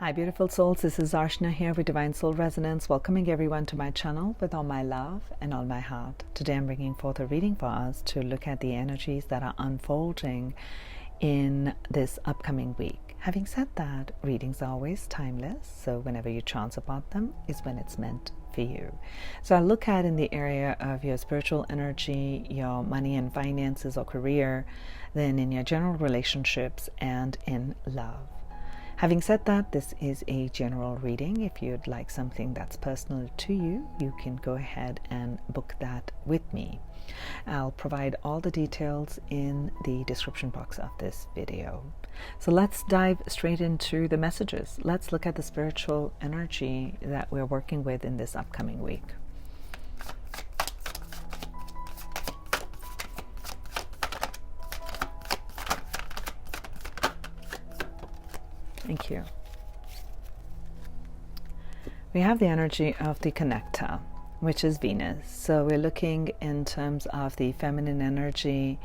Hi beautiful souls, this is Archana here with Divine Soul Resonance, welcoming everyone to my channel with all my love and all my heart. Today I'm bringing forth a reading for us to look at the energies that are unfolding in this upcoming week. Having said that, readings are always timeless, so whenever you chance upon them is when it's meant for you. So I look at in the area of your spiritual energy, your money and finances or career, then in your general relationships and in love. Having said that, this is a general reading. If you'd like something that's personal to you, you can go ahead and book that with me. I'll provide all the details in the description box of this video. So let's dive straight into the messages. Let's look at the spiritual energy that we're working with in this upcoming week. Thank you. We have the energy of the connector, which is Venus. So we're looking in terms of the feminine energy.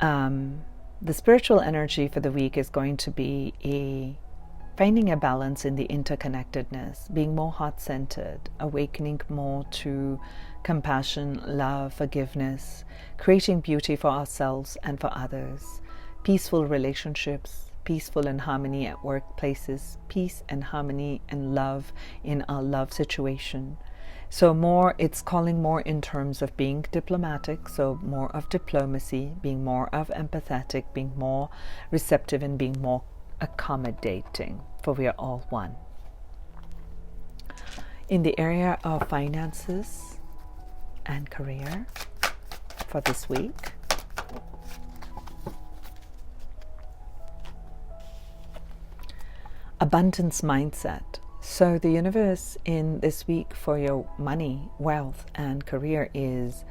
The spiritual energy for the week is going to be finding a balance in the interconnectedness, being more heart-centered, awakening more to compassion, love, forgiveness, creating beauty for ourselves and for others, peaceful relationships, peaceful and harmony at workplaces, peace and harmony and love in our love situation. So it's calling more in terms of being diplomatic, so more of diplomacy, being more of empathetic, being more receptive and being more accommodating, for we are all one. In the area of finances and career for this week, abundance mindset. So the universe in this week for your money, wealth, and career is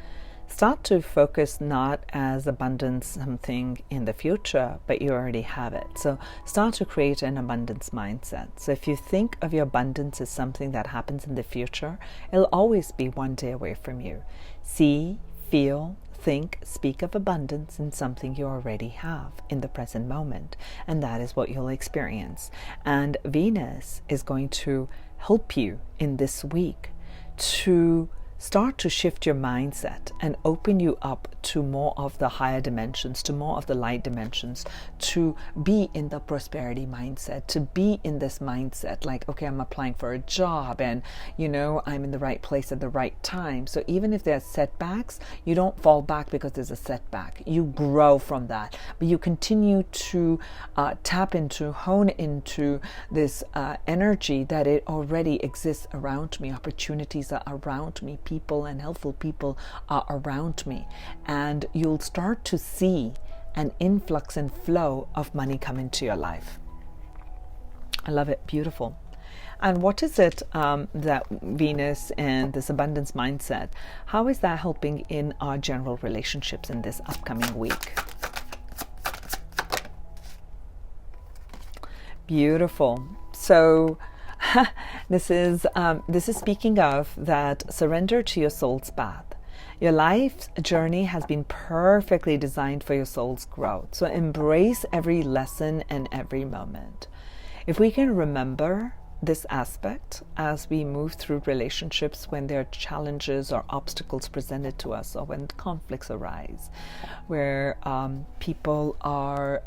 start to focus not as abundance something in the future, but you already have it. So start to create an abundance mindset. So if you think of your abundance as something that happens in the future, it'll always be one day away from you. See, feel, think, speak of abundance in something you already have in the present moment, and that is what you'll experience. And Venus is going to help you in this week to start to shift your mindset and open you up to more of the higher dimensions, to more of the light dimensions, to be in the prosperity mindset, to be in this mindset like, okay, I'm applying for a job and, I'm in the right place at the right time. So even if there's setbacks, you don't fall back because there's a setback. You grow from that, but you continue to tap into, hone into this energy that it already exists around me. Opportunities are around me. People and helpful people are around me, and you'll start to see an influx and flow of money come into your life. I love it. Beautiful. And what is it that Venus and this abundance mindset, how is that helping in our general relationships in this upcoming week? Beautiful. So this is speaking of that surrender to your soul's path. Your life's journey has been perfectly designed for your soul's growth. So embrace every lesson and every moment. If we can remember this aspect as we move through relationships, when there are challenges or obstacles presented to us, or when conflicts arise, where people are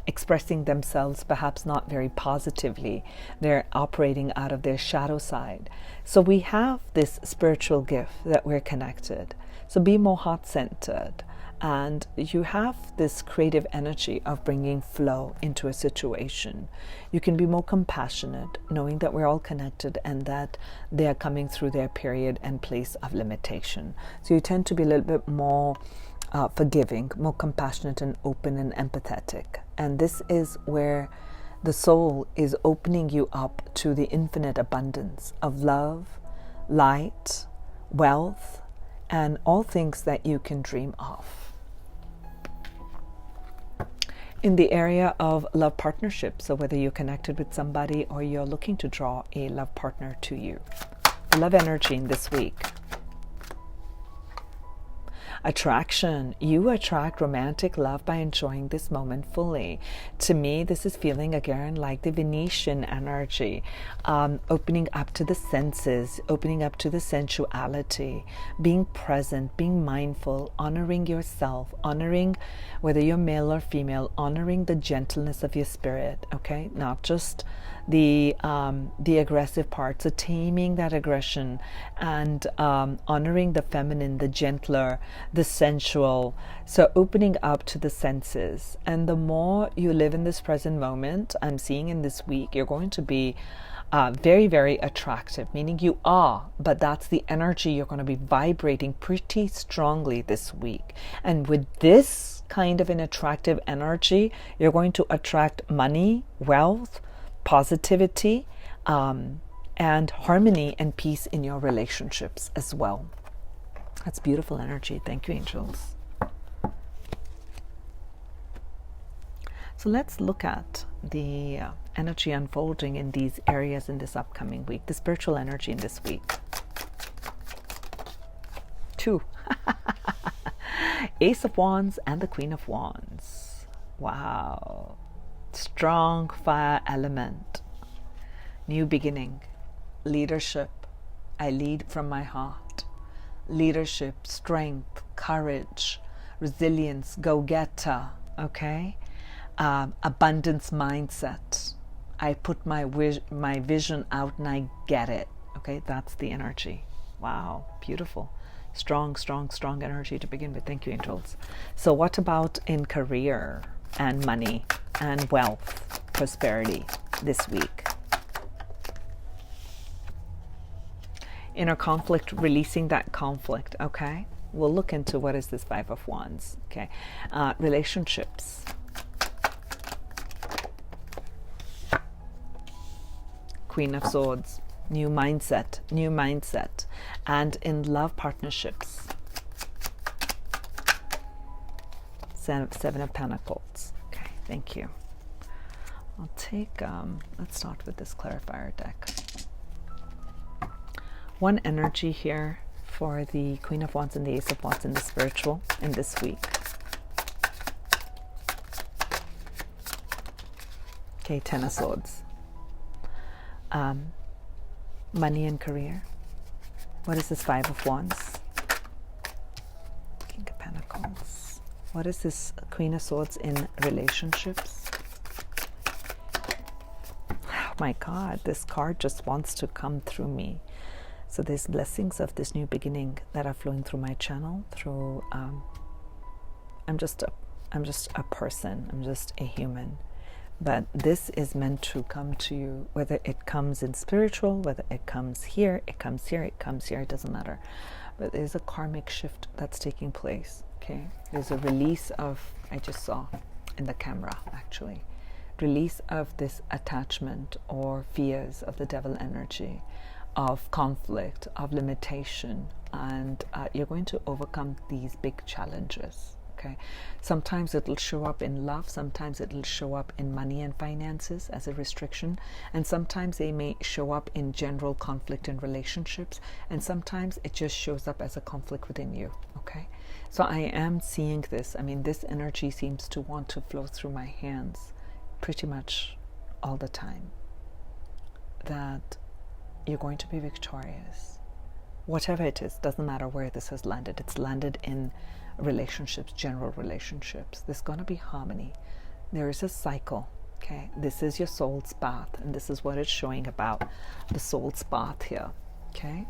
expressing themselves perhaps not very positively, they're operating out of their shadow side. So we have this spiritual gift that we're connected. So be more heart-centered, and you have this creative energy of bringing flow into a situation. You can be more compassionate, knowing that we're all connected and that they are coming through their period and place of limitation. So you tend to be a little bit more forgiving, more compassionate and open and empathetic. And this is where the soul is opening you up to the infinite abundance of love, light, wealth, and all things that you can dream of. In the area of love partnerships, so whether you're connected with somebody or you're looking to draw a love partner to you, love energy in this week. Attraction. You attract romantic love by enjoying this moment fully. To me, this is feeling again like the Venetian energy, opening up to the senses, opening up to the sensuality, being present, being mindful, honoring yourself, honoring whether you're male or female, honoring the gentleness of your spirit, okay? Not just the aggressive parts, so taming that aggression and honoring the feminine, the gentler, the sensual. So opening up to the senses. And the more you live in this present moment, I'm seeing in this week, you're going to be very, very attractive, meaning you are, but that's the energy you're going to be vibrating pretty strongly this week. And with this kind of an attractive energy, you're going to attract money, wealth, positivity, and harmony and peace in your relationships as well. That's beautiful energy. Thank you, angels. So let's look at the energy unfolding in these areas in this upcoming week, the spiritual energy in this week. 2. Ace of Wands and the Queen of Wands. Wow. Strong fire element. New beginning. Leadership. I lead from my heart. Leadership, strength, courage, resilience, go-getter, okay? Abundance mindset. I put my vision out and I get it, okay? That's the energy. Wow, beautiful. Strong, strong, strong energy to begin with. Thank you, angels. So what about in career and money and wealth, prosperity this week? Inner conflict, releasing that conflict, okay? We'll look into what is this Five of Wands, okay? Relationships. Queen of Swords, new mindset. And in love partnerships. Seven of Pentacles. Okay, thank you. I'll take, let's start with this clarifier deck. One energy here for the Queen of Wands and the Ace of Wands in the spiritual in this week. Okay, Ten of Swords. Money and career. What is this Five of Wands? King of Pentacles. What is this Queen of Swords in relationships? Oh my God, this card just wants to come through me. So there's blessings of this new beginning that are flowing through my channel. Through I'm just a person. I'm just a human. But this is meant to come to you, whether it comes in spiritual, whether it comes here, it comes here, it comes here, it doesn't matter. But there's a karmic shift that's taking place, okay? There's a release of, I just saw in the camera actually, release of this attachment or fears of the devil energy, of conflict, of limitation, and you're going to overcome these big challenges. Okay. Sometimes it'll show up in love, sometimes it'll show up in money and finances as a restriction, and sometimes they may show up in general conflict in relationships, and sometimes it just shows up as a conflict within you. Okay, so I am seeing this. I mean, this energy seems to want to flow through my hands pretty much all the time, that you're going to be victorious. Whatever it is, doesn't matter where this has landed. It's landed in relationships, general relationships. There's going to be harmony. There is a cycle, okay? This is your soul's path, and this is what it's showing about the soul's path here, okay?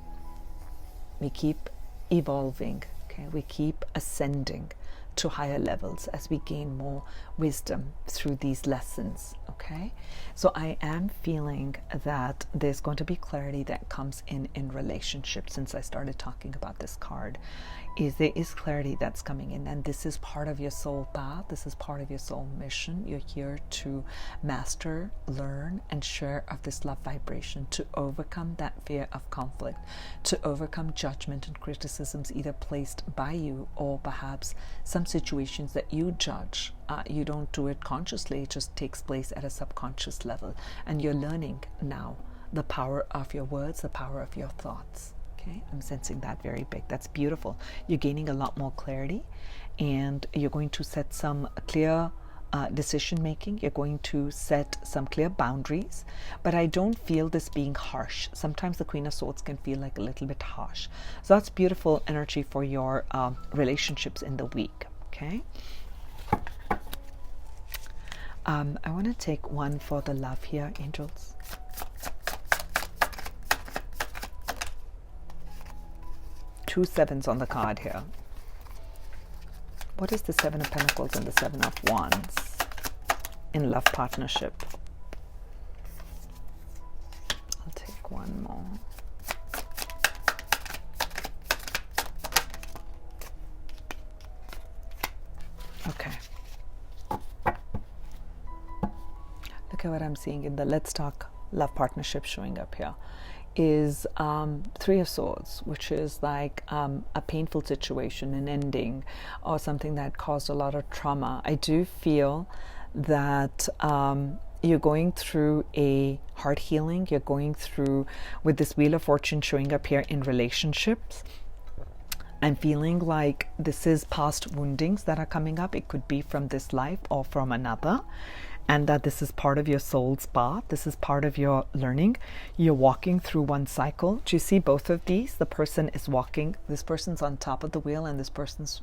We keep evolving, okay? We keep ascending to higher levels as we gain more wisdom through these lessons, okay? So I am feeling that there's going to be clarity that comes in relationships. Since I started talking about this card, there is clarity that's coming in, and this is part of your soul path. This is part of your soul mission. You're here to master, learn, and share of this love vibration, to overcome that fear of conflict, to overcome judgment and criticisms either placed by you or perhaps some situations that you judge. You don't do it consciously, it just takes place at a subconscious level, and you're learning now the power of your words, the power of your thoughts. Okay, I'm sensing that very big. That's beautiful. You're gaining a lot more clarity, and you're going to set some clear decision making. You're going to set some clear boundaries, but I don't feel this being harsh. Sometimes the Queen of Swords can feel like a little bit harsh. So that's beautiful energy for your relationships in the week. Okay. I want to take one for the love here, angels. Two sevens on the card here. What is the Seven of Pentacles and the Seven of Wands in love partnership? I'll take one more. Okay. Look at what I'm seeing in the Let's Talk love partnership showing up here. Is Three of Swords, which is like a painful situation, an ending, or something that caused a lot of trauma. I do feel that you're going through a heart healing. You're going through, with this Wheel of Fortune showing up here in relationships. I'm feeling like this is past woundings that are coming up. It could be from this life or from another. And that this is part of your soul's path. This is part of your learning. You're walking through one cycle. Do you see both of these? The person is walking. This person's on top of the wheel and this person's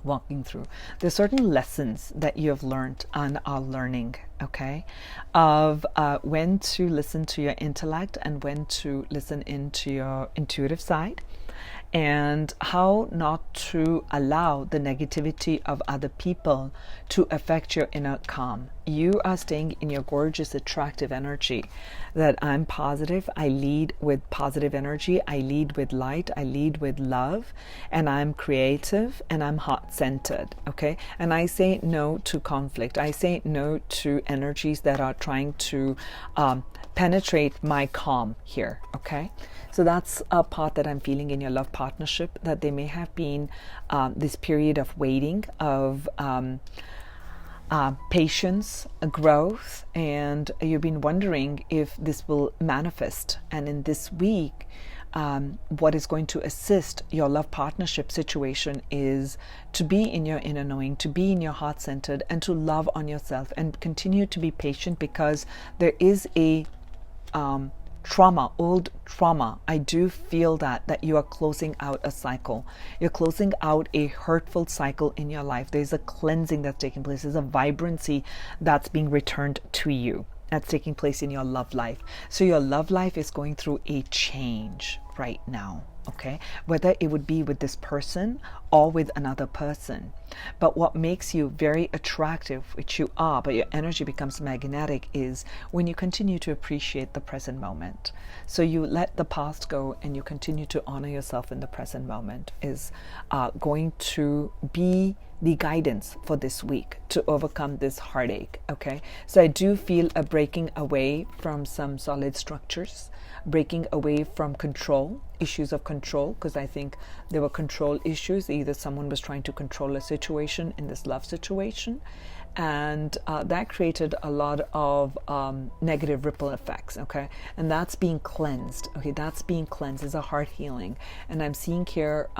walking through. There's certain lessons that you have learned and are learning, okay? Of when to listen to your intellect and when to listen into your intuitive side. And how not to allow the negativity of other people to affect your inner calm. You are staying in your gorgeous, attractive energy that I'm positive. I lead with positive energy. I lead with light. I lead with love. And I'm creative and I'm heart-centered, okay? And I say no to conflict. I say no to energies that are trying to penetrate my calm here, okay? So that's a part that I'm feeling in your love partnership, that there may have been this period of waiting, of patience, growth, and you've been wondering if this will manifest. And in this week, what is going to assist your love partnership situation is to be in your inner knowing, to be in your heart-centered, and to love on yourself and continue to be patient, because there is a trauma, old trauma. I do feel that you are closing out a cycle. You're closing out a hurtful cycle in your life. There's a cleansing that's taking place. There's a vibrancy that's being returned to you. That's taking place in your love life. So your love life is going through a change right now, okay? Whether it would be with this person or with another person. But what makes you very attractive, which you are, but your energy becomes magnetic, is when you continue to appreciate the present moment. So you let the past go and you continue to honor yourself in the present moment is going to be the guidance for this week to overcome this heartache, okay? So I do feel a breaking away from some solid structures, breaking away from control, issues of control, because I think there were control issues. Either someone was trying to control a situation in this love situation, and that created a lot of negative ripple effects, okay? And that's being cleansed, okay? That's being cleansed. It's a heart healing. And I'm seeing here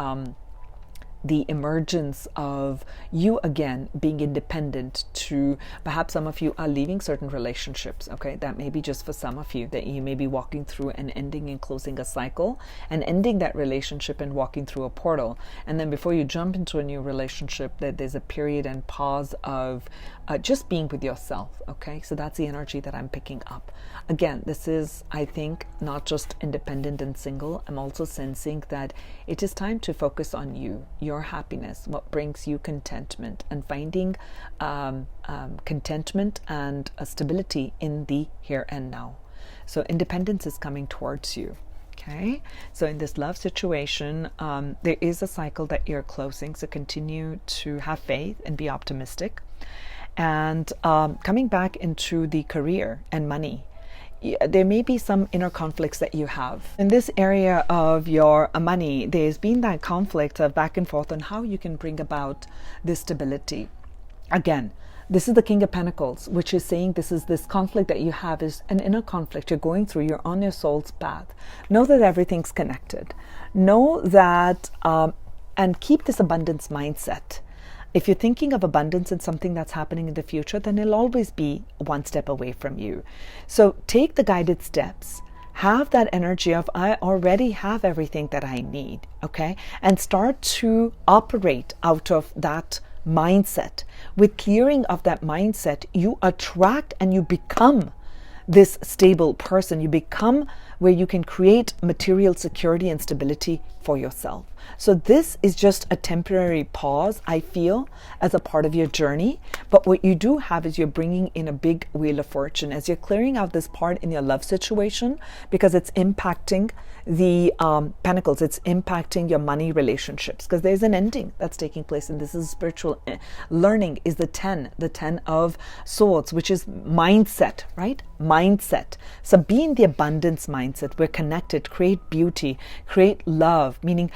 the emergence of you again being independent. To perhaps some of you are leaving certain relationships, okay? That may be just for some of you, that you may be walking through and ending and closing a cycle and ending that relationship and walking through a portal. And then before you jump into a new relationship, that there's a period and pause of just being with yourself, okay? So that's the energy that I'm picking up. Again, this is, I think, not just independent and single. I'm also sensing that it is time to focus on you, your happiness, what brings you contentment, and finding contentment and stability in the here and now. So independence is coming towards you. Okay, so in this love situation, there is a cycle that you're closing. So continue to have faith and be optimistic. And coming back into the career and money, there may be some inner conflicts that you have. In this area of your money, there's been that conflict of back and forth on how you can bring about this stability. Again, This is the King of Pentacles, which is saying this conflict that you have is an inner conflict you're going through. You're on your soul's path. Know that everything's connected. Know that, and keep this abundance mindset. If you're thinking of abundance and something that's happening in the future, then it'll always be one step away from you. So take the guided steps. Have that energy of, I already have everything that I need, okay? And start to operate out of that mindset. With clearing of that mindset, you attract and you become this stable person. You become where you can create material security and stability for yourself. So this is just a temporary pause, I feel, as a part of your journey. But what you do have is you're bringing in a big wheel of fortune as you're clearing out this part in your love situation, because it's impacting the pentacles. It's impacting your money relationships, because there's an ending that's taking place. And this is spiritual learning is the 10 of swords, which is mindset, right? Mindset. So be in the abundance mindset. We're connected, create beauty, create love, meaning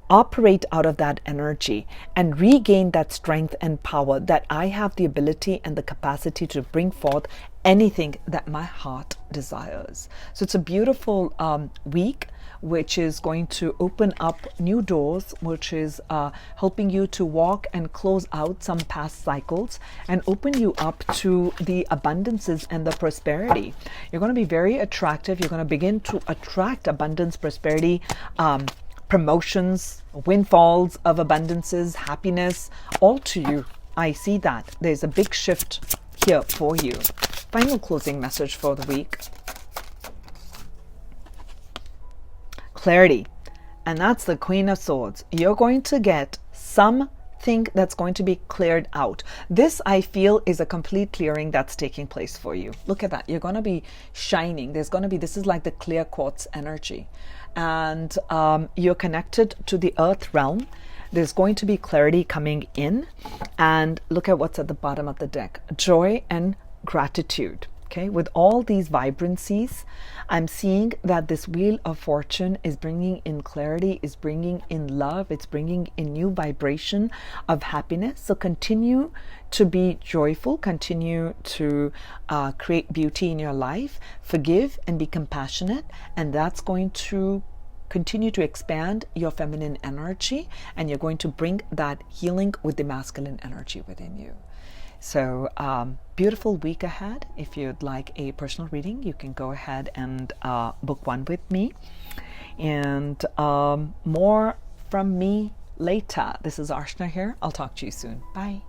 operate out of that energy and regain that strength and power that I have the ability and the capacity to bring forth anything that my heart desires. So it's a beautiful week, which is going to open up new doors, which is helping you to walk and close out some past cycles and open you up to the abundances and the prosperity. You're going to be very attractive. You're going to begin to attract abundance, prosperity, promotions, windfalls of abundances, happiness, all to you. I see that. There's a big shift here for you. Final closing message for the week. Clarity. And that's the Queen of Swords. You're going to get something that's going to be cleared out. This, I feel, is a complete clearing that's taking place for you. Look at that. You're going to be shining. There's going to be, this is like the clear quartz energy. And you're connected to the earth realm. There's going to be clarity coming in. And look at what's at the bottom of the deck. Joy and gratitude. Okay, with all these vibrancies, I'm seeing that this wheel of fortune is bringing in clarity, is bringing in love, it's bringing in new vibration of happiness. So continue to be joyful, continue to create beauty in your life, forgive and be compassionate, and that's going to continue to expand your feminine energy, and you're going to bring that healing with the masculine energy within you. So beautiful week ahead. If you'd like a personal reading, you can go ahead and book one with me. And more from me later. This is Archana here. I'll talk to you soon. Bye.